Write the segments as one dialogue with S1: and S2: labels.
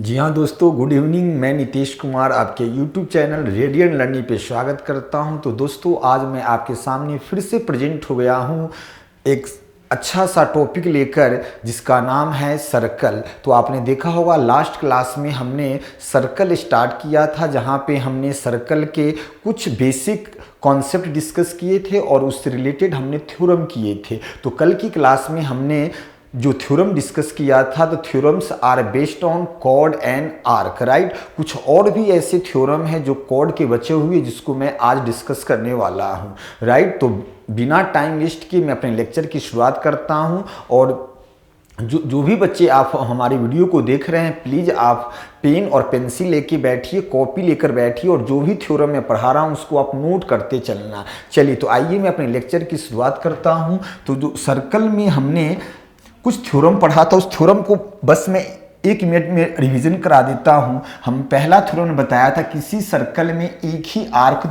S1: जी हाँ दोस्तों, good evening. मैं नीतीश कुमार आपके YouTube चैनल रेडियंट लर्निंग पे स्वागत करता हूं। तो दोस्तों, आज मैं आपके सामने फिर से प्रेजेंट हो गया हूं एक अच्छा सा टॉपिक लेकर, जिसका नाम है सर्कल। तो आपने देखा होगा लास्ट क्लास में हमने सर्कल स्टार्ट किया था, जहां पे हमने सर्कल के कुछ बेसिक कॉन्सेप्ट डिस्कस किए थे और उससे रिलेटेड हमने थ्योरम किए थे। तो कल की क्लास में हमने जो थ्योरम डिस्कस किया था, तो theorems are based on chord and arc, right. कुछ और भी ऐसे थ्योरम हैं जो कॉर्ड के बचे हुए, जिसको मैं आज डिस्कस करने वाला हूं, राइट। तो बिना टाइम वेस्ट किए मैं अपने लेक्चर की शुरुआत करता हूं। और जो भी बच्चे आप हमारी वीडियो को देख रहे हैं, प्लीज़ आप पेन और पेंसिल लेके बैठिए, कॉपी लेकर बैठिए, और जो भी थ्योरम मैं पढ़ा रहा हूँ उसको आप नोट करते चलना। चलिए, तो आइए मैं अपने लेक्चर की शुरुआत करता हूँ। तो जो सर्कल में हमने कुछ थ्योरम पढ़ा था, उस थ्योरम को बस मैं 1 मिनट में रिवीजन करा देता हूँ। हम पहला थ्योरम बताया था, किसी सर्कल में एक ही आर्क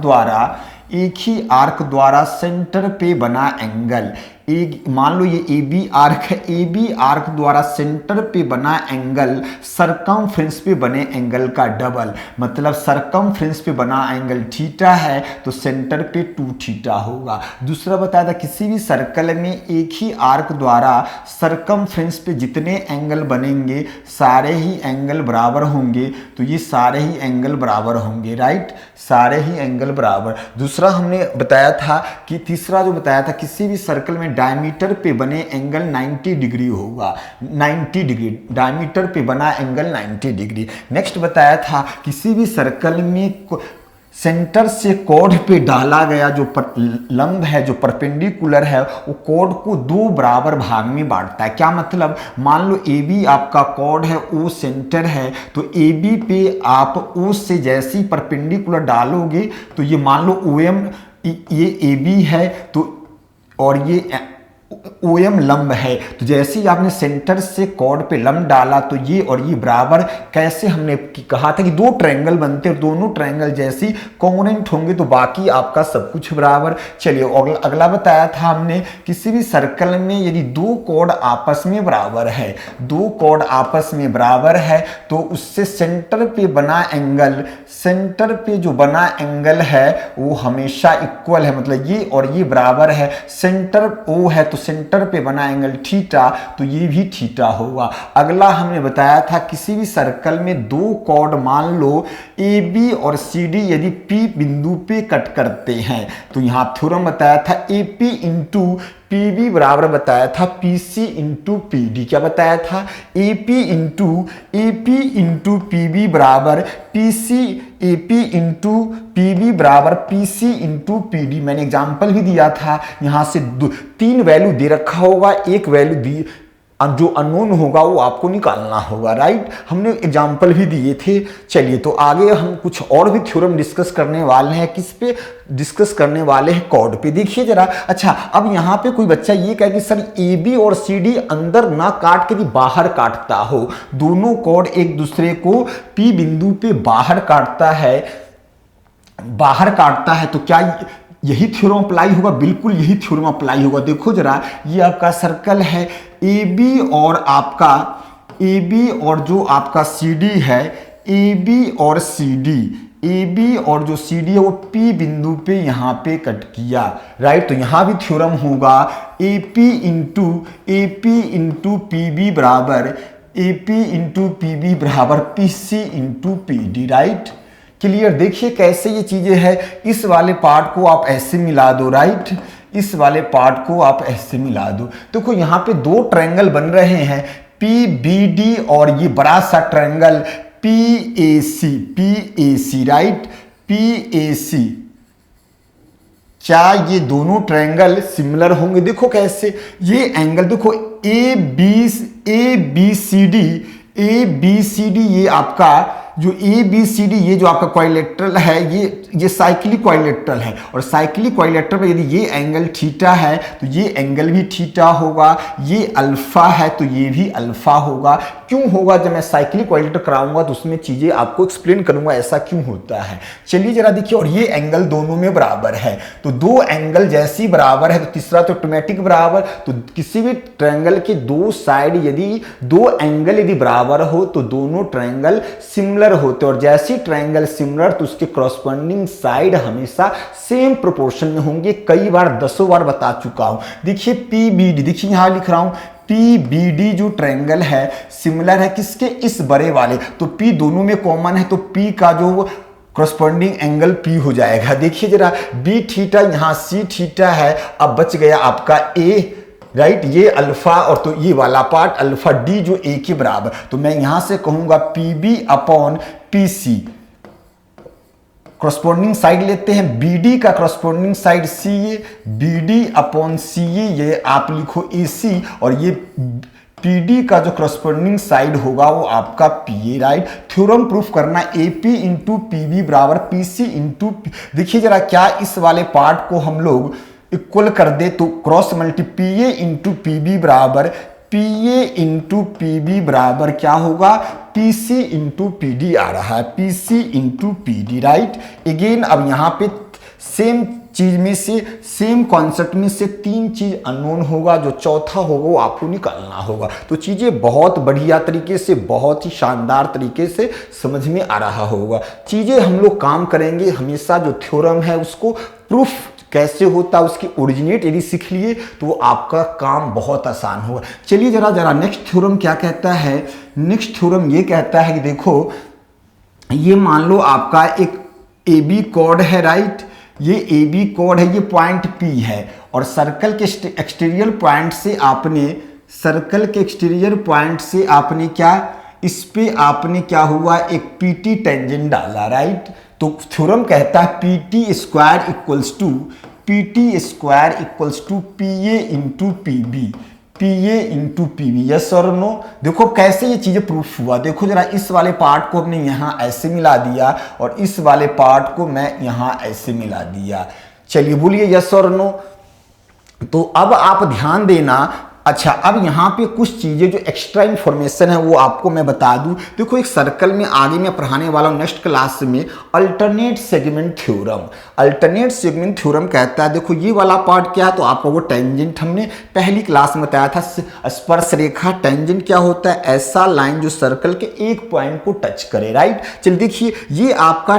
S1: द्वारा सेंटर पे बना एंगल, एक मान लो ये ए बी आर्क है, ए बी आर्क द्वारा सेंटर पे बना एंगल सरकमफ्रेंस पे बने एंगल का डबल। मतलब सरकमफ्रेंस पे बना एंगल थीटा है तो सेंटर पे 2 थीटा होगा। दूसरा बताया था, किसी भी सर्कल में एक ही आर्क द्वारा सरकमफ्रेंस पे जितने एंगल बनेंगे सारे ही एंगल बराबर होंगे। तो ये सारे ही एंगल बराबर होंगे, राइट, सारे ही एंगल बराबर। दूसरा हमने बताया था कि तीसरा जो बताया था, किसी भी सर्कल में डायमीटर पे बने एंगल 90 डिग्री होगा, 90 डिग्री डायमीटर पे बना एंगल 90 डिग्री। नेक्स्ट बताया था, किसी भी सर्कल में सेंटर से कॉर्ड पे डाला गया जो लंब है, जो परपेंडिकुलर है, वो कॉर्ड को 2 बराबर भाग में बांटता है। क्या मतलब, मान लो ए बी आपका कॉर्ड है, ओ सेंटर है, तो ए बी पे आप ओ से जैसे ही परपेंडिकुलर डालोगे तो ये मान लो ओ एम, ये ए बी है तो, और ये ओ एम लंब है, तो जैसे ही आपने सेंटर से कॉर्ड पे लंब डाला तो ये और ये बराबर, कैसे हमने कहा था कि 2 ट्रायंगल बनते हैं, दोनों ट्रायंगल जैसे ही कॉन्ग्रुएंट होंगे तो बाकी आपका सब कुछ बराबर। चलिए, अगला बताया था हमने, किसी भी सर्कल में यदि 2 कॉर्ड आपस में बराबर है, 2 कॉर्ड आपस में बराबर है, तो उससे सेंटर पे बना एंगल, सेंटर पे जो बना एंगल है वो हमेशा इक्वल है, मतलब ये और ये बराबर है। सेंटर ओ है तो सेंटर पे बना एंगल थीटा, तो ये भी थीटा होगा। अगला हमने बताया था, किसी भी सर्कल में 2 कॉर्ड मान लो ए बी और सी डी यदि पी बिंदु पे कट करते हैं, तो यहां थ्योरम बताया था A P into P B बराबर बताया था P C into P D. क्या बताया था, A P into P B बराबर P C, A P into P B बराबर P C into P D. मैंने एग्जाम्पल भी दिया था, यहां से 3 वैल्यू दे रखा होगा, एक वैल्यू दी जो अननोन होगा वो आपको निकालना होगा, राइट। हमने एग्जाम्पल भी दिए थे। चलिए, तो आगे हम कुछ और भी थ्योरम डिस्कस करने वाले हैं। किस पे डिस्कस करने वाले हैं, कॉर्ड पे। देखिए जरा, अच्छा, अब यहाँ पे कोई बच्चा ये कहे कि सर ए बी और सी डी अंदर ना काट के बाहर काटता हो, दोनों कॉर्ड एक दूसरे को पी बिंदु पे बाहर काटता है, तो क्या यही थ्योरम अप्लाई होगा? बिल्कुल यही थ्योरम अप्लाई होगा। देखो जरा, ये आपका सर्कल है ए बी और जो आपका सी डी है, ए बी और जो सी डी है वो पी बिंदु पे यहाँ पे कट किया, राइट। तो यहाँ भी थ्योरम होगा A P into P B बराबर P C into P D, right. Clear? देखिए कैसे ये चीजें हैं। इस वाले पार्ट को आप ऐसे मिला दो, राइट, इस वाले पार्ट को आप ऐसे मिला दो। देखो यहाँ पे 2 ट्रायंगल बन रहे हैं, पी बी डी और ये बड़ा सा triangle P A C, right, P A C. क्या ये दोनों ट्रायंगल सिमिलर होंगे? देखो कैसे, ये एंगल देखो ए बी सी डी, ये आपका जो ए बी सी डी ये जो आपका क्वाड्रिलेटरल है ये साइक्लिक क्वाड्रिलेटरल है, और साइक्लिक क्वाड्रिलेटरल में यदि ये एंगल थीटा है तो ये एंगल भी थीटा होगा, ये अल्फा है तो ये भी अल्फा होगा। क्यों होगा? जब मैं साइक्लिक क्वाड्रिलेटरल कराऊंगा तो उसमें चीजें आपको एक्सप्लेन करूंगा ऐसा क्यों होता है। चलिए जरा देखिए, और ये एंगल दोनों में बराबर है, तो दो एंगल जैसी बराबर है तो तीसरा तो ऑटोमेटिक बराबर। तो किसी भी ट्रायंगल के दो साइड यदि दो एंगल यदि बराबर हो तो दोनों ट्रायंगल सिमिलर होते हैं, और जैसी ट्रायंगल सिमिलर तो उसके कॉरस्पॉन्डिंग साइड हमेशा सेम प्रोपोर्शन में होंगे। कई बार, दसों बार बता चुका हूं। देखिए PBD, देखिए यहां लिख रहा हूं PBD जो ट्रायंगल है सिमिलर है किसके? इस बड़े वाले। तो P दोनों में कॉमन है तो P का जो कॉरस्पॉन्डिंग एंगल P हो जाएगा। देखिए जरा B थीटा, यहां C थीटा है, अब बच गया आपका A, राइट, ये अल्फा, और तो ये वाला पार्ट अल्फा D जो A के बराबर। तो मैं यहां से कहूंगा PB upon PC। Corresponding side लेते हैं, BD का corresponding side CA, BD upon CA ये आप लिखो AC, और ये PD का जो कॉरस्पॉन्डिंग साइड होगा वो आपका PA, राइट। थ्योरम प्रूफ करना AP इंटू PB बराबर PC इंटू। देखिए जरा, क्या इस वाले पार्ट को हम लोग इक्वल कर दे तो cross multi PA into PB बराबर PA इंटू PB बराबर क्या होगा? PC इंटू PD आ रहा है, PC into PD, right. Again अब यहाँ पे सेम चीज में से, सेम कॉन्सेप्ट में से तीन चीज अननोन होगा, जो चौथा होगा वो आपको निकालना होगा। तो चीजें बहुत बढ़िया तरीके से, बहुत ही शानदार तरीके से समझ में आ रहा होगा। चीजें हम लोग काम करेंगे हमेशा, जो थ्योरम है उसको प्रूफ कैसे होता है उसकी ओरिजिनेट यदि सीख लिए तो वो आपका काम बहुत आसान होगा। चलिए जरा नेक्स्ट थ्योरम क्या कहता है। नेक्स्ट थ्योरम ये कहता है कि देखो, ये मान लो आपका एक AB कॉर्ड है, राइट, ये AB कॉर्ड है, ये पॉइंट P है, और सर्कल के एक्सटीरियर पॉइंट से आपने, सर्कल के एक्सटीरियर पॉइंट से आपने क्या, इस पे आपने क्या हुआ, एक PT टेंजेंट डाला, राइट। तो थ्योरम कहता है PT square equals to PA into PB, PA into PB, yes और नो। देखो कैसे ये चीजें प्रूफ हुआ। देखो जरा, इस वाले पार्ट को हमने यहां ऐसे मिला दिया और इस वाले पार्ट को मैं यहां ऐसे मिला दिया। चलिए बोलिए यस और नो। तो अब आप ध्यान देना। अच्छा, अब यहाँ पे कुछ चीजें जो एक्स्ट्रा इंफॉर्मेशन है वो आपको मैं बता दूं। देखो, एक सर्कल में आगे मैं पढ़ाने वाला हूँ नेक्स्ट क्लास में alternate segment theorem. Alternate segment theorem कहता है, देखो ये वाला पार्ट क्या है, तो आपको वो टेंजेंट हमने पहली क्लास में बताया था, स्पर्श रेखा। टेंजेंट क्या होता है? ऐसा लाइन जो सर्कल के एक पॉइंट को टच करे, राइट। चलिए देखिए, ये आपका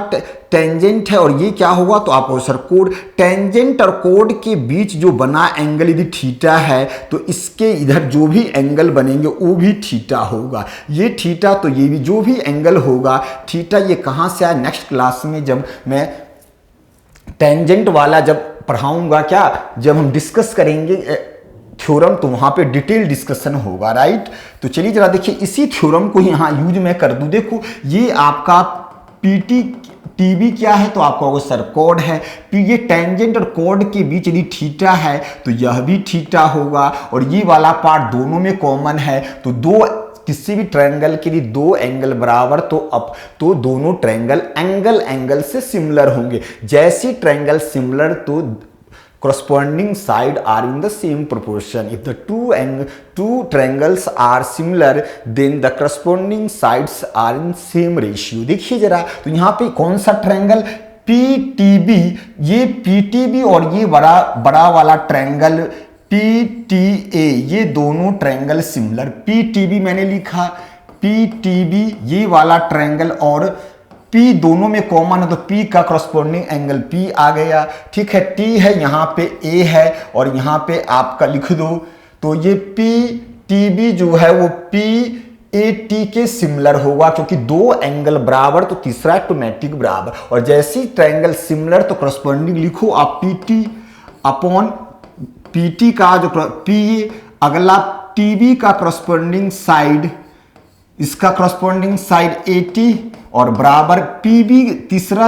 S1: टेंजेंट है और ये क्या होगा, तो आपको सर कोड, टेंजेंट और कोड के बीच जो बना एंगल यदि थीटा है तो इसके इधर जो भी एंगल बनेंगे वो भी थीटा होगा। ये थीटा, तो ये भी जो भी एंगल होगा थीटा। ये कहां से आया? नेक्स्ट क्लास में जब मैं टेंजेंट वाला जब पढ़ाऊंगा, क्या, जब हम डिस्कस करेंगे थ्योरम, तो वहां पे डिटेल डिस्कशन होगा, राइट। तो चलिए जरा देखिए, इसी थ्योरम को यहां यूज मैं कर दूं। देखो, ये आपका TB क्या है, तो आपका वो सर कोड है। ये टेंजेंट और कोड के बीच यदि थीटा है तो यह भी थीटा होगा, और ये वाला पार्ट दोनों में कॉमन है। तो दो, किसी भी ट्रायंगल के लिए दो एंगल बराबर, तो दोनों ट्रायंगल एंगल से सिमिलर होंगे। जैसी ट्रायंगल सिमिलर तो corresponding side are in the same proportion. If the two triangles are similar, then the corresponding sides are in same ratio. देखिए जरा, तो यहाँ पे कौन सा ट्रायंगल PTB, ये PTB और ये बड़ा वाला ट्रायंगल PTA, ये दोनों ट्रायंगल सिमिलर। PTB मैंने लिखा, PTB ये वाला ट्रायंगल और P दोनों में कॉमन है, तो P का करस्पॉन्डिंग एंगल P आ गया, ठीक है। T है, यहाँ पे A है, और यहाँ पे आपका लिख दो। तो ये PTB जो है वो PAT के सिमिलर होगा, क्योंकि दो एंगल बराबर तो तीसरा ऑटोमेटिक बराबर। और जैसी ट्रायंगल सिमिलर तो करस्पॉन्डिंग लिखो आप PT अपॉन PT का जो PA, अगला TB का करस्पॉन्डिंग साइड, इसका करस्पॉन्डिंग साइड AT, और बराबर PB, तीसरा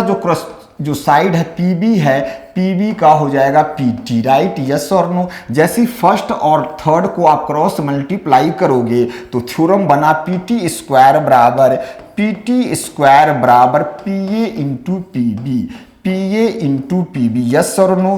S1: जो साइड है PB है, PB का हो जाएगा PT, राइट, यस और नो। जैसे फर्स्ट और थर्ड को आप क्रॉस मल्टीप्लाई करोगे तो थ्योरम बना PT स्क्वायर बराबर पी टी स्क्वायर बराबर P A into P B, P A into P B, yes और no,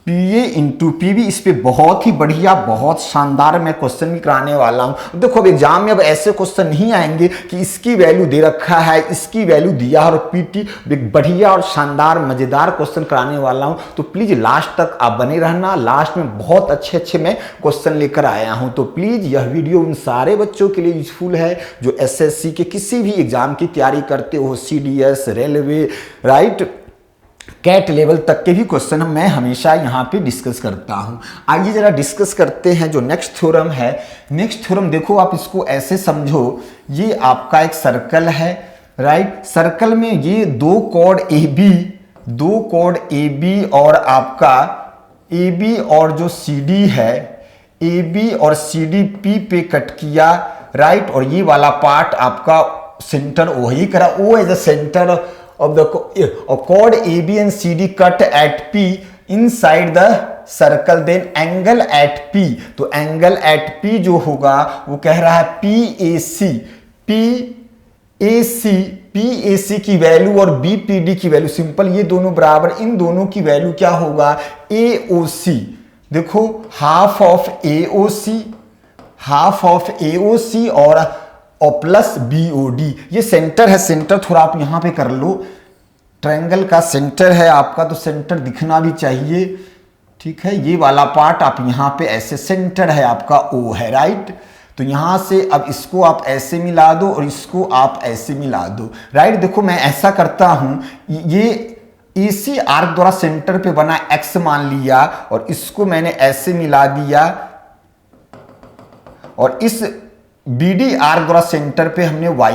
S1: P A into P B. इस पे बहुत ही बढ़िया, बहुत शानदार मैं क्वेश्चन भी कराने वाला हूं। देखो अब एग्जाम में अब ऐसे क्वेश्चन नहीं आएंगे कि इसकी वैल्यू दे रखा है, इसकी वैल्यू दिया और पीटी, बढ़िया और शानदार मजेदार क्वेश्चन कराने वाला हूं। तो प्लीज लास्ट तक आप बने रहना, लास्ट में बहुत अच्छे अच्छे मैं क्वेश्चन लेकर आया हूं। तो प्लीज यह वीडियो उन सारे बच्चों के लिए यूजफुल है जो एसएससी के किसी भी एग्जाम की तैयारी करते हो, CDS, railway, right, CAT level तक के भी क्वेश्चन मैं हमेशा यहाँ पे डिस्कस करता हूँ। आइए जरा डिस्कस करते हैं जो नेक्स्ट थ्योरम है। नेक्स्ट थ्योरम देखो आप इसको ऐसे समझो, ये आपका एक सर्कल है, राइट। सर्कल में ये दो कोड ए बी और आपका ए बी और जो सी डी है, ए बी और सी डी पी पे कट किया, राइट। और ये वाला पार्ट आपका सेंटर वही करा, O as a centre of the chord AB and CD cut at P inside the circle, then angle at P, तो angle at P जो होगा वो कह रहा है PAC की वैल्यू और BPD की वैल्यू, सिंपल ये दोनों बराबर, इन दोनों की वैल्यू क्या होगा AOC। देखो हाफ ऑफ AOC और प्लस BOD, ये सेंटर है, सेंटर थोड़ा आप यहां पे कर लो, ट्रायंगल का सेंटर है आपका तो सेंटर दिखना भी चाहिए, ठीक है। ये वाला पार्ट आप यहां पे ऐसे, सेंटर है आपका O है, राइट। तो यहां से अब इसको आप ऐसे मिला दो और इसको आप ऐसे मिला दो, राइट। देखो मैं ऐसा करता हूं, ये AC आर्क द्वारा सेंटर पे बना X मान लिया और इसको मैंने ऐसे मिला दिया और इस BD आर्क द्वारा सेंटर पे हमने Y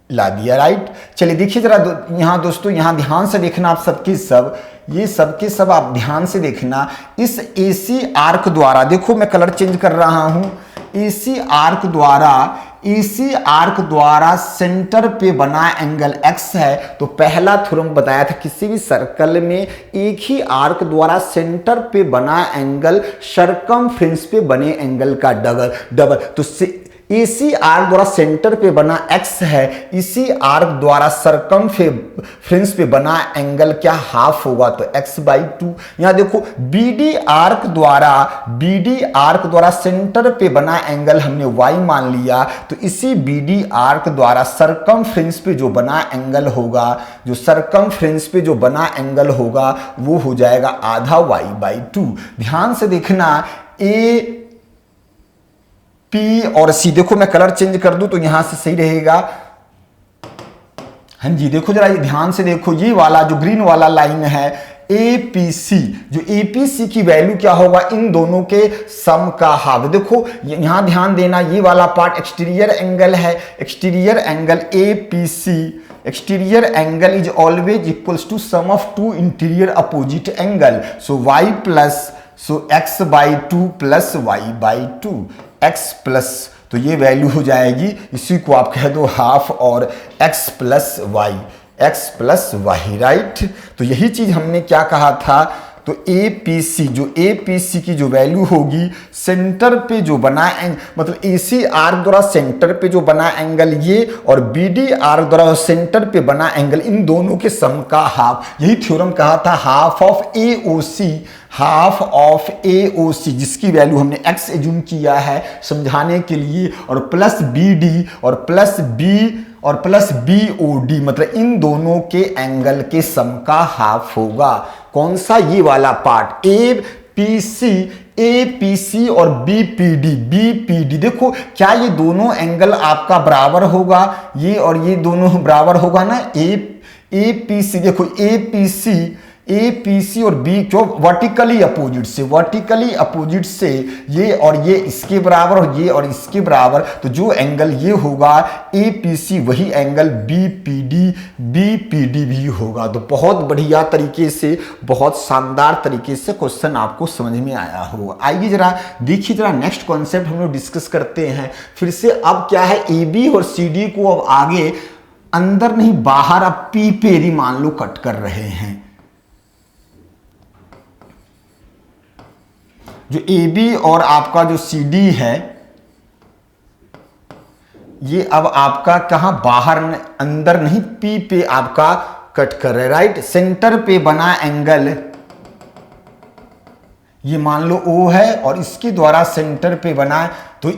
S1: ला दिया, राइट। चलिए देखिए जरा यहां दोस्तों, यहां ध्यान से देखना आप सबके सब, ये सबके सब आप ध्यान से देखना। इस AC आर्क द्वारा, देखो मैं कलर चेंज कर रहा हूं, AC आर्क द्वारा सेंटर पे बना एंगल X है। तो पहला थ्योरम बताया था किसी भी सर्कल में एक ही आर्क द्वारा सेंटर पे बना एंगल सरकमफ्रेंस पे बने एंगल का डबल। तो AC आर्क द्वारा सेंटर पे बना X है, इसी आर्क द्वारा सरकमफ्रेंस पे बना एंगल क्या हाफ होगा, तो x/2। यहां देखो BD आर्क द्वारा सेंटर पे बना एंगल हमने Y मान लिया, तो इसी BD आर्क द्वारा सरकमफ्रेंस पे जो बना एंगल होगा, जो सरकमफ्रेंस पे जो बना एंगल होगा वो हो जाएगा आधा y/2। ध्यान से देखना, A P और C, देखो मैं कलर चेंज कर दूं तो यहां से सही रहेगा। हाँ जी देखो जरा ये ध्यान से देखो, ये वाला जो ग्रीन वाला लाइन है APC, जो APC की वैल्यू क्या होगा, इन दोनों के सम का हाफ। देखो यहां ध्यान देना, ये वाला पार्ट एक्सटीरियर एंगल है, exterior angle APC, exterior angle is always equals to sum of two interior opposite angle. So x/2 plus y/2, x plus, तो ये वैल्यू हो जाएगी, इसी को आप कह दो हाफ और x प्लस वाई, राइट। तो यही चीज हमने क्या कहा था, तो APC की जो वैल्यू होगी सेंटर पे जो बना मतलब AC आर्क द्वारा सेंटर पे जो बना एंगल ये और BD आर्क द्वारा सेंटर पे बना एंगल, इन दोनों के सम का हाफ। यही थ्योरम कहा था हाफ ऑफ AOC, जिसकी वैल्यू हमने x एज्यूम किया है समझाने के लिए, और प्लस BD और प्लस BOD, मतलब इन दोनों के एंगल के सम का हाफ होगा। कौन सा, ये वाला पार्ट APC और BPD। देखो क्या ये दोनों एंगल आपका बराबर होगा, ये और ये दोनों बराबर होगा ना। APC देखो APC और B जो वर्टिकली अपोजिट से ये और ये इसके बराबर और ये और इसके बराबर, तो जो एंगल ये होगा APC वही एंगल BPD भी होगा। तो बहुत बढ़िया तरीके से, बहुत शानदार तरीके से क्वेश्चन आपको समझ में आया होगा। आइए जरा देखिए, जरा नेक्स्ट कॉन्सेप्ट हम लोग डिस्कस करते हैं फिर से। अब क्या है, AB और CD को अब आगे अंदर नहीं बाहर अब P पे मान लो कट कर रहे हैं। जो AB और आपका जो CD है, ये अब आपका कहाँ बाहर अंदर नहीं, पी पे आपका कट कर रहे, राइट। सेंटर पे बना एंगल ये मान लो O है और इसके द्वारा सेंटर पे बना है, तो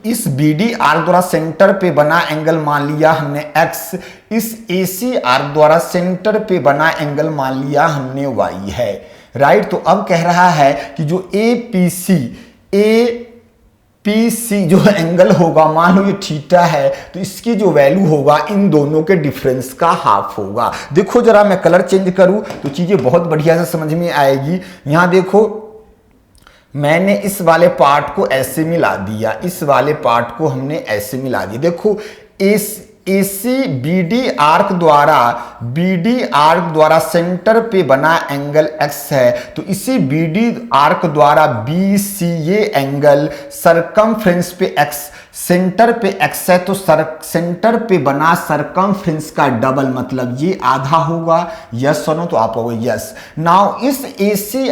S1: इस BD आर्क द्वारा सेंटर पे बना एंगल मान लिया हमने X, इस AC आर्क द्वारा सेंटर पे बना एंगल मान लिया हमने Y है, राइट। तो अब कह रहा है कि जो APC जो एंगल होगा, मान लो ये थीटा है, तो इसकी जो वैल्यू होगा इन दोनों के डिफरेंस का हाफ होगा। देखो जरा मैं कलर चेंज करूं तो चीजें बहुत बढ़िया से समझ में आएगी। यहां देखो मैंने इस वाले पार्ट को ऐसे मिला दिया, इस वाले पार्ट को हमने ऐसे मिला दिया। देखो AC BD आर्क द्वारा सेंटर पे बना एंगल X है, तो इसी BD आर्क द्वारा BCA एंगल सरकमफ्रेंस पे X, सेंटर पे X है, तो सेंटर पे बना सरकमफ्रेंस का डबल, मतलब ये आधा होगा। यस और नो, तो आप होगा यस। नाउ इस AC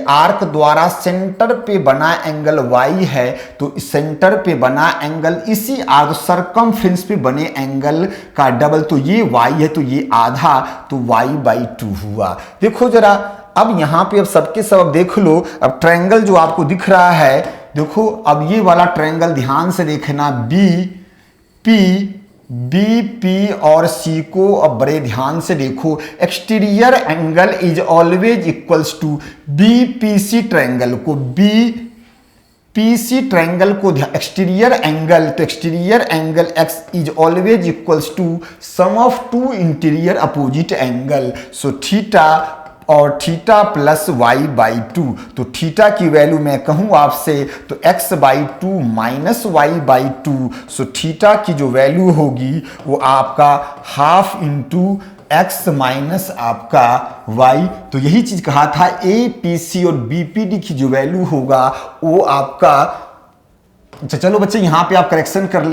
S1: आर्क द्वारा सेंटर पे बना एंगल Y है, तो सेंटर पे बना एंगल इसी आर्क सरकमफ्रेंस पे बने एंगल का डबल, तो ये Y है, तो ये आधा, तो Y/2 हुआ। देखो जरा अब यहां पे अब सबके सब अब देख लो, अब ट्रायंगल जो आपको दिख रहा है, देखो अब ये वाला ट्रायंगल ध्यान से देखना, BP और C को अब बड़े ध्यान से देखो। Exterior angle is always equals to BPC triangle को, BPC ट्रायंगल को एक्सटीरियर एंगल, तो exterior angle X is always equals to sum of two interior opposite angle, so theta और थीटा प्लस Y/2, तो थीटा की value मैं कहूं आपसे तो X/2 minus Y/2, so theta की जो वैल्यू होगी वो आपका हाफ इंटू X माइनस आपका Y। तो यही चीज कहा था, APC और BPD की जो वैल्यू होगा वो आपका, अच्छा चलो बच्चे यहाँ पे आप करेक्शन कर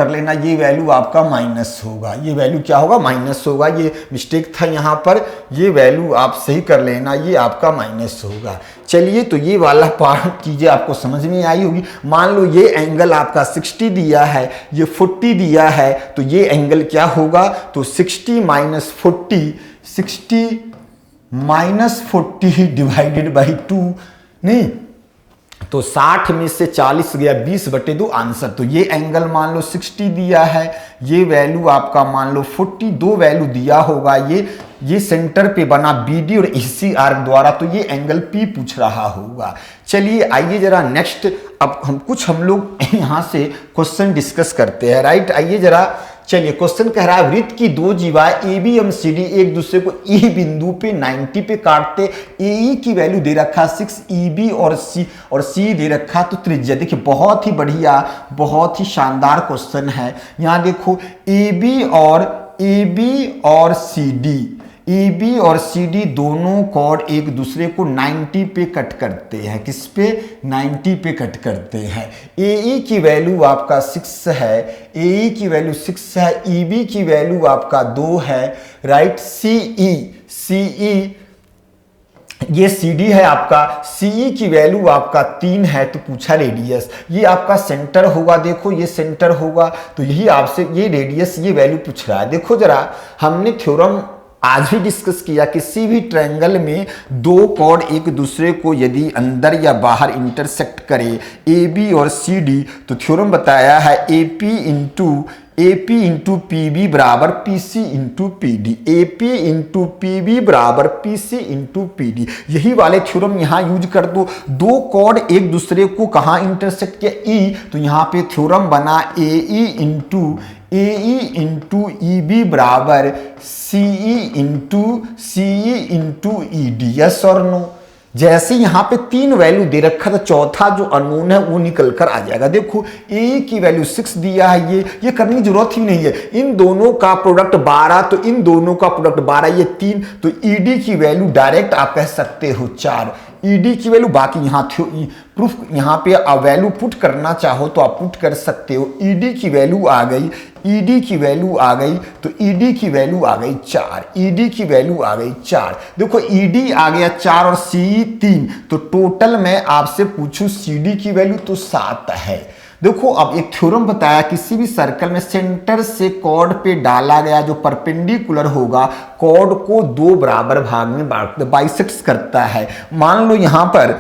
S1: लेना, ये वैल्यू आपका माइनस होगा, ये वैल्यू क्या होगा, माइनस होगा। ये मिस्टेक था यहाँ पर, ये वैल्यू आप सही कर लेना, ये आपका माइनस होगा। चलिए तो ये वाला पार्ट चीजें आपको समझ में आई होगी। मान लो ये एंगल आपका 60 दिया है, ये 40 दिया है, तो ये एंगल क्या होगा, तो 60 माइनस 40 डिवाइडेड बाई 2, नहीं तो 60 में से 40 गया, 20/2 आंसर। तो ये एंगल मान लो 60 दिया है, ये वैल्यू आपका मान लो 40, दो वैल्यू दिया होगा। ये सेंटर पे बना BD और AC आर्क द्वारा, तो ये एंगल P पूछ रहा होगा। चलिए आइए जरा नेक्स्ट, अब हम लोग यहाँ से क्वेश्चन डिस्कस करते हैं, राइट। आइए जरा, चलिए क्वेश्चन कह रहा है वृत्त की दो जीवाएं ABMCD एक दूसरे को E बिंदु पे 90 पे काटते, AE की वैल्यू दे रखा 6, EB और C दे रखा तो त्रिज्या। देखिए बहुत ही बढ़िया, बहुत ही शानदार क्वेश्चन है। यहां देखो AB और CD दोनों कॉर्ड एक दूसरे को 90 पे कट करते हैं, किस पे, 90 पे कट करते हैं। AE की वैल्यू आपका 6 है, AE की वैल्यू 6 है, EB की वैल्यू आपका 2 है, राइट। CE ये CD है आपका, CE की वैल्यू आपका 3 है, तो पूछा रेडियस, ये आपका सेंटर होगा, देखो ये सेंटर होगा, तो यही आपसे ये रेडियस ये वैल्यू पूछ रहा है। देखो जरा हमने थ्योरम आज भी डिस्कस किया, किसी भी ट्रायंगल में दो कॉर्ड एक दूसरे को यदि अंदर या बाहर इंटरसेक्ट करे AB और CD, तो थ्योरम बताया है AP इंटू PB बराबर PC into PD, AP into PB बराबर PC इंटू PD। यही वाले थ्योरम यहाँ यूज कर दो कॉर्ड एक दूसरे को कहाँ इंटरसेक्ट किया, E, तो यहाँ पे थ्योरम बना AE इंटू EB बराबर CE इंटू ED। यस और नो। जैसे यहां पे 3 वैल्यू दे रखा था, चौथा जो अननोन है वो निकल कर आ जाएगा। देखो AE की वैल्यू 6 दिया है, ये करने की जरूरत ही नहीं है। इन दोनों का प्रोडक्ट 12, तो इन दोनों का प्रोडक्ट 12, ये 3, तो ED की वैल्यू डायरेक्ट आप कह सकते हो 4, ईडी की वैल्यू, बाकी यहाँ प्रूफ यहाँ पे वैल्यू पुट करना चाहो तो आप पुट कर सकते हो। ईडी की वैल्यू आ गई, ईडी की वैल्यू आ गई, तो ईडी की वैल्यू आ गई 4, ईडी की वैल्यू आ गई 4। देखो ईडी आ गया 4 और सी 3, तो टोटल मैं आपसे पूछूं सीडी की वैल्यू तो 7 है। देखो अब एक थ्योरम बताया, किसी भी सर्कल में सेंटर से कॉर्ड पे डाला गया जो परपेंडिकुलर होगा, कॉर्ड को 2 बराबर भाग में बाइसेक्ट करता है। मान लो यहां पर,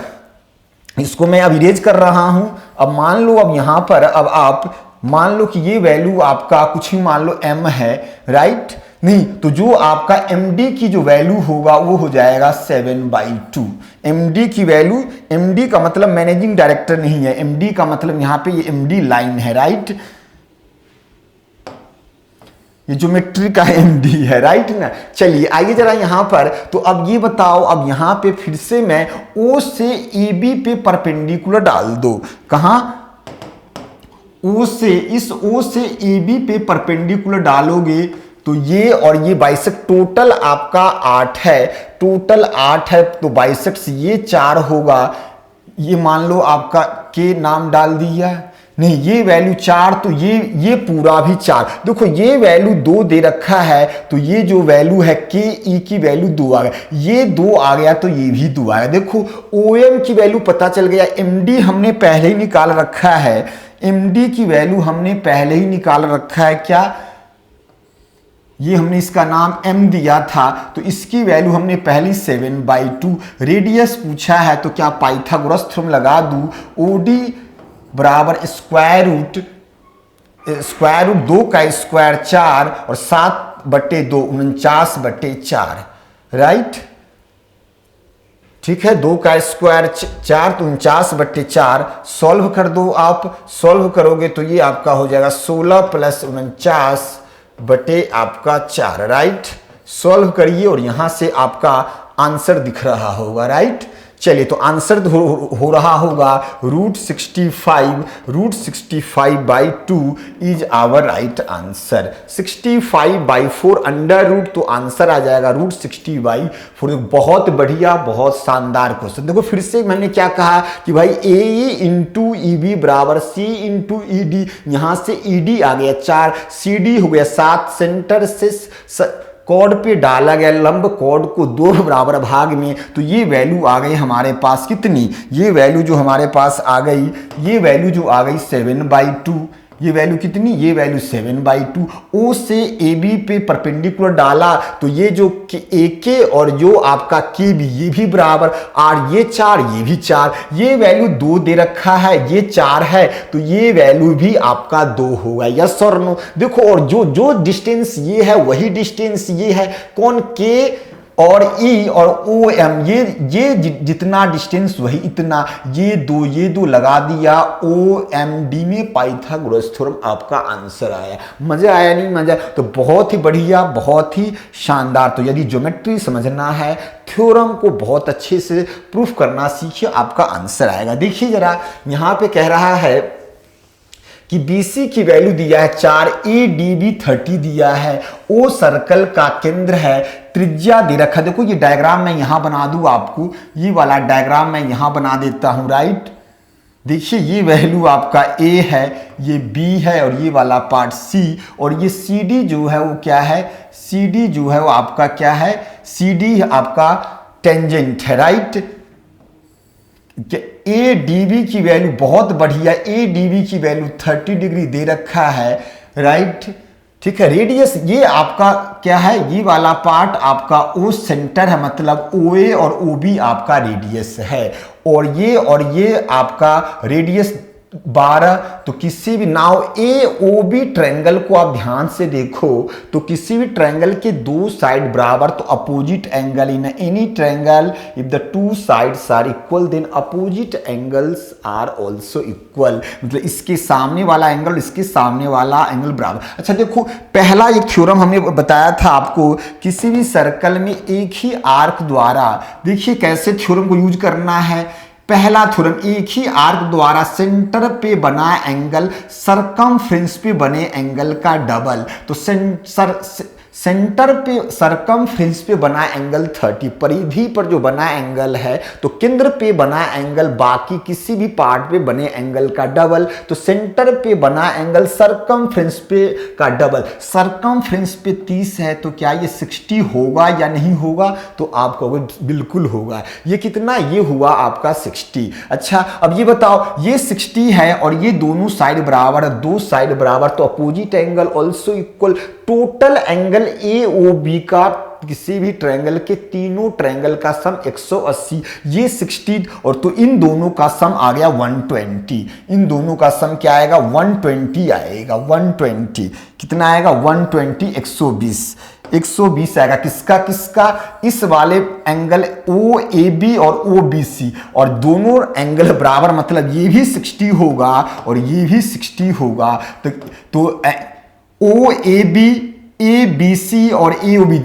S1: इसको मैं अब इरेज कर रहा हूं। अब मान लो, अब यहां पर अब आप मान लो कि ये वैल्यू आपका कुछ ही मान लो m है, राइट? नहीं तो जो आपका md की जो वैल्यू होगा वो हो जाएगा 7/2। md की वैल्यू, md का मतलब मैनेजिंग डायरेक्टर नहीं है, md का मतलब यहां पे ये md लाइन है, राइट? ये ज्योमेट्री का md है, राइट ना। चलिए आइए जरा यहां पर, तो अब ये बताओ, अब यहां पे फिर से मैं o से ab पे परपेंडिकुलर डाल दो। कहां? O से, इस O से AB पे परपेंडिकुलर डालोगे तो ये और ये बाइसेक्ट, टोटल आपका 8 है, टोटल 8 है, तो बाइसेक्ट ये 4 होगा। ये मान लो आपका के नाम डाल दिया, नहीं ये वैल्यू 4, तो ये पूरा भी 4। देखो ये वैल्यू 2 दे रखा है, तो ये जो वैल्यू है के ई की वैल्यू 2 आ गया, ये 2 आ गया तो ये भी 2 आ गया। देखो OM की वैल्यू पता चल गया, MD हमने पहले ही निकाल रखा है, MD की वैल्यू हमने पहले ही निकाल रखा है। क्या? ये हमने इसका नाम m दिया था, तो इसकी वैल्यू हमने पहली 7/2। रेडियस पूछा है तो क्या पाइथागोरस थ्योरम लगा दूं, OD बराबर स्क्वायर रूट 2 का स्क्वायर 4 और 7/2 49/4, राइट? ठीक है, 2 का स्क्वायर 4 तो 49/4। सॉल्व कर दो, आप सॉल्व करोगे तो ये आपका हो जाएगा 16 + 49/4, राइट? सॉल्व करिए और यहां से आपका आंसर दिख रहा होगा, राइट? चलिए तो आंसर हो रहा होगा √65/2 is our right answer. 65/4 under root, तो आंसर आ जाएगा √60/4। बहुत बढ़िया, बहुत शानदार क्वेश्चन। देखो फिर से मैंने क्या कहा कि भाई AE × EB बराबर C × ED, यहां से ED आ गया 4, CD हो गया 7, सेंटर से कॉर्ड पे डाला गया लंब कॉर्ड को 2 बराबर भाग में, तो ये वैल्यू आ गई हमारे पास कितनी, ये वैल्यू जो हमारे पास आ गई, ये वैल्यू जो आ गई 7/2। ये वैल्यू कितनी, ये वैल्यू 7/2। O से AB पे परपेंडिकुलर डाला तो ये जो AK और जो आपका KB ये भी बराबर, और ये 4 ये भी 4, ये वैल्यू 2 दे रखा है, ये 4 है, तो ये वैल्यू भी आपका 2 होगा। यस और नो? देखो और जो डिस्टेंस ये है वही डिस्टेंस ये है, कौन, K और E और OM, ये जितना डिस्टेंस वही इतना, ये दो लगा दिया, OMD में पाइथागोरस थ्योरम आपका आंसर आया। मजा आया नहीं मजा? तो बहुत ही बढ़िया, बहुत ही शानदार। तो यदि ज्योमेट्री समझना है, थ्योरम को बहुत अच्छे से प्रूफ करना सीखिए, आपका आंसर आएगा। देखिए जरा यहां पे कह रहा है कि BC की वैल्यू दिया है 4, ADB 30 दिया है, O सर्कल का केंद्र है, त्रिज्या दे रखा। देखो ये डायग्राम मैं यहां बना दूं आपको, ये वाला डायग्राम मैं यहां बना देता हूं, राइट? देखिए ये वैल्यू आपका A है, ये B है और ये वाला पार्ट C, और ये CD जो है वो क्या है, CD जो है वो आपका क्या है, CD आपका टेंजेंट है, राइट? ADB की वैल्यू बहुत बढ़िया, ADB की वैल्यू 30 डिग्री दे रखा है, राइट? ठीक है, रेडियस ये आपका क्या है, ये वाला पार्ट आपका O सेंटर है, मतलब OA और OB आपका रेडियस है, और ये आपका रेडियस 12। तो किसी भी नाउ AOB ट्रायंगल को आप ध्यान से देखो, तो किसी भी ट्रायंगल के 2 साइड बराबर, तो opposite angle in any triangle if the 2 sides are equal then opposite angles are also equal, मतलब इसके सामने वाला एंगल इसके सामने वाला एंगल बराबर। अच्छा देखो, पहला एक थ्योरम हमने बताया था आपको, किसी भी सर्कल में एक ही आर्क द्वारा, देखिए कैसे थ्योरम को यूज करना है। पहला थ्योरम, एक ही आर्क द्वारा सेंटर पे बना एंगल सरकमफ्रेंस पे बने एंगल का डबल। तो सेंटर पे सरकमफ्रेंस पे बना एंगल 30, परिधि पर जो बना एंगल है तो केंद्र पे बना एंगल बाकी किसी भी पार्ट पे बने एंगल का डबल। तो सेंटर पे बना एंगल सरकमफ्रेंस पे का डबल। सरकमफ्रेंस पे 30 है तो क्या ये 60 होगा या नहीं होगा? तो आप कहोगे बिल्कुल होगा। ये कितना? ये हुआ आपका 60। अच्छा अब ये बताओ, ये 60 है और ये दोनों साइड बराबर है, दो साइड बराबर, तो opposite angle also equal. Total angle A O B का किसी भी ट्रायंगल के तीनों ट्रायंगल का सम 180, ये 60 और तो इन दोनों का सम आ गया 120। इन दोनों का सम क्या आएगा? 120 आएगा। 120 कितना आएगा? 120 120 आएगा। किसका किसका? इस वाले एंगल ओ ए बी और ओ बी सी, और दोनों एंगल बराबर, मतलब ये भी 60 होगा और ये भी 60 होगा। तो ओ ए बी सी और ए ओ बी,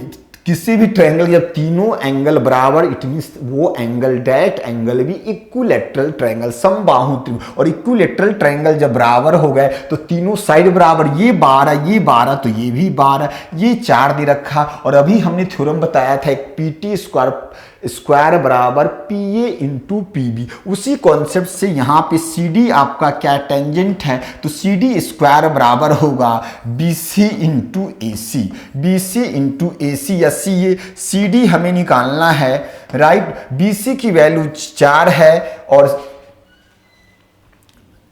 S1: किसी भी ट्रायंगल जब तीनों एंगल बराबर, इट मींस वो एंगल डेट एंगल भी इक्विलैटरल ट्रायंगल, समबाहु त्रिभुज। और इक्विलैटरल ट्रायंगल जब बराबर हो गए तो तीनों साइड बराबर, ये 12 तो ये भी 12, ये 4 दे रखा। और अभी हमने थ्योरम बताया था एक पीटी स्क्वायर बराबर P A into P B. उसी कॉन्सेप्ट से यहाँ पे सी डी आपका क्या टेंजेंट है, तो सी डी स्क्वायर बराबर होगा B C into A C. B C into A सी या सी डी हमें निकालना है, राइट। बी सी की वैल्यू 4 है और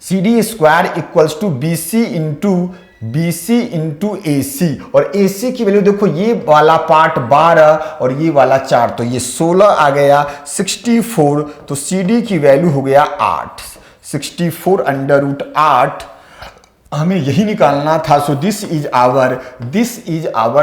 S1: C D square equals to B C into A C. और ए सी की वैल्यू देखो, ये वाला पार्ट 12 और ये वाला 4, तो ये 16 आ गया 64। तो सी डी की वैल्यू हो गया 8, 64 अंडर रूट 8। हमें यही निकालना था। So this is our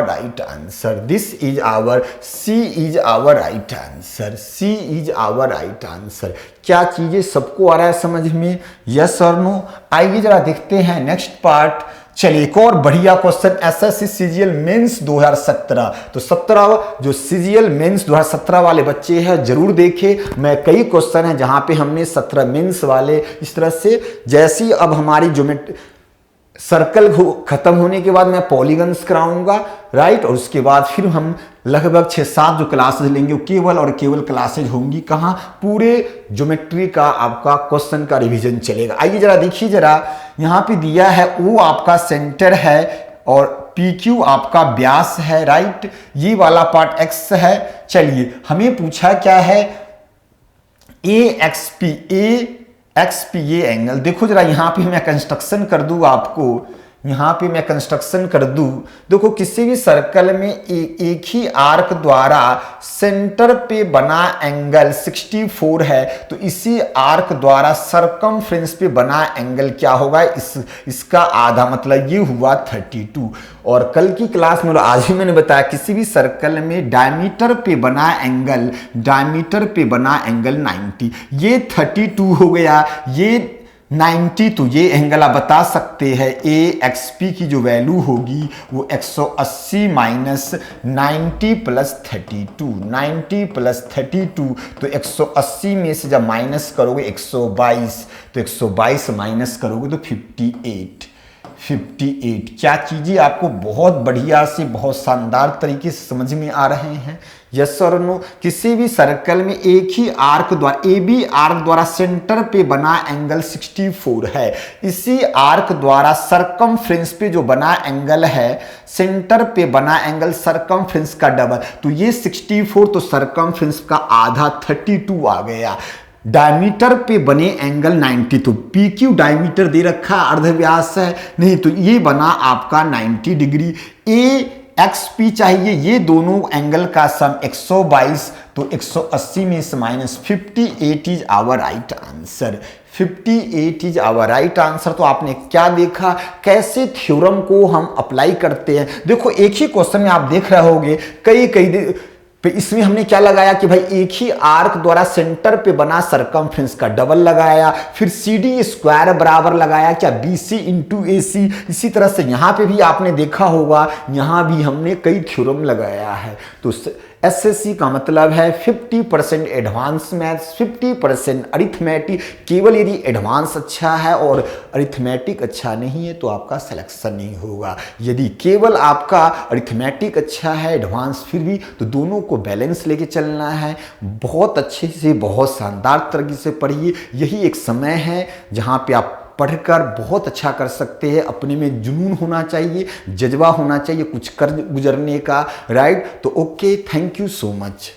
S1: right answer. This is our C is our right answer. C is our right answer. क्या चीजें सबको आ रहा है समझ में? यस और नो? आइए जरा देखते हैं नेक्स्ट पार्ट। चलिए एक और बढ़िया क्वेश्चन, एसएससी सीजीएल मेंस 2017। तो 17 जो सीजीएल मेंस 2017 वाले बच्चे हैं जरूर देखें। मैं कई क्वेश्चन हैं जहां पे हमने 17 मेंस वाले इस तरह से, जैसी अब हमारी ज्योमेट्री सर्कल खत्म होने के बाद मैं पॉलीगन्स कराऊंगा, राइट। और उसके बाद फिर हम लगभग 6-7 जो क्लासेज लेंगे वो केवल और केवल क्लासेज होंगी कहाँ? पूरे ज्योमेट्री का आपका क्वेश्चन का रिवीजन चलेगा। आइए जरा देखिए, जरा यहाँ पे दिया है ओ आपका सेंटर है और पी क्यू आपका व्यास है, राइट। ये वाला पार्ट एक्स है। चलिए हमें पूछा क्या है? ए एक्स पी ये एंगल। देखो जरा यहाँ पे मैं कंस्ट्रक्शन कर दूं आपको, यहाँ पे मैं कंस्ट्रक्शन कर दूं। देखो किसी भी सर्कल में एक ही आर्क द्वारा सेंटर पे बना एंगल 64 है, तो इसी आर्क द्वारा सरकमफ्रेंस पे बना एंगल क्या होगा? इसका आधा, मतलब ये हुआ 32। और कल की क्लास में, आज ही मैंने बताया, किसी भी सर्कल में डायमीटर पे बना एंगल 90, ये 32 हो गया, ये 90, तो ये एंगल आप बता सकते हैं ए एक्स पी की जो वैल्यू होगी वो 180 माइनस 90 प्लस 32, 90 प्लस 32। तो 180 में से जब माइनस करोगे 122, तो 122 माइनस करोगे तो 58। क्या चीजें आपको बहुत बढ़िया से, बहुत शानदार तरीके से समझ में आ रहे हैं? यस और नो? किसी भी सर्कल में एक ही आर्क द्वारा, ए बी आर्क द्वारा सेंटर पे बना एंगल 64 है, इसी आर्क द्वारा सरकमफ्रेंस पे जो बना एंगल है, सेंटर पे बना एंगल सरकमफ्रेंस का डबल। तो ये 64, तो सरकमफ्रेंस का आधा 32 आ गया। डायमीटर पे बने एंगल 90, तो पी क्यू डायमीटर दे रखा, अर्धव्यास है नहीं, तो ये बना आपका 90 डिग्री। ए एक्स पी चाहिए, ये दोनों एंगल का सम 122, तो 180 में से minus 58 is our right answer. 58 is our right answer. तो आपने क्या देखा, कैसे थ्योरम को हम अप्लाई करते हैं। देखो एक ही क्वेश्चन में आप देख रहे होगे कई इसमें हमने क्या लगाया कि भाई एक ही आर्क द्वारा सेंटर पे बना सरकमफ्रेंस का डबल लगाया, फिर सी डी स्क्वायर बराबर लगाया क्या बी सी इंटू ए सी। इसी तरह से यहाँ पे भी आपने देखा होगा, यहाँ भी हमने कई थ्योरम लगाया है। तो एसएससी का मतलब है 50% एडवांस मैथ्स, 50% अरिथमेटिक। केवल यदि एडवांस अच्छा है और अरिथमेटिक अच्छा नहीं है तो आपका सिलेक्शन नहीं होगा। यदि केवल आपका अरिथमेटिक अच्छा है, एडवांस फिर भी, तो दोनों को बैलेंस लेके चलना है। बहुत अच्छे से, बहुत शानदार तरीके से पढ़िए। यही एक समय है जहाँ पे आप पढ़कर बहुत अच्छा कर सकते हैं। अपने में जुनून होना चाहिए, जज्बा होना चाहिए कुछ कर गुजरने का, राइट। तो okay, thank you so much.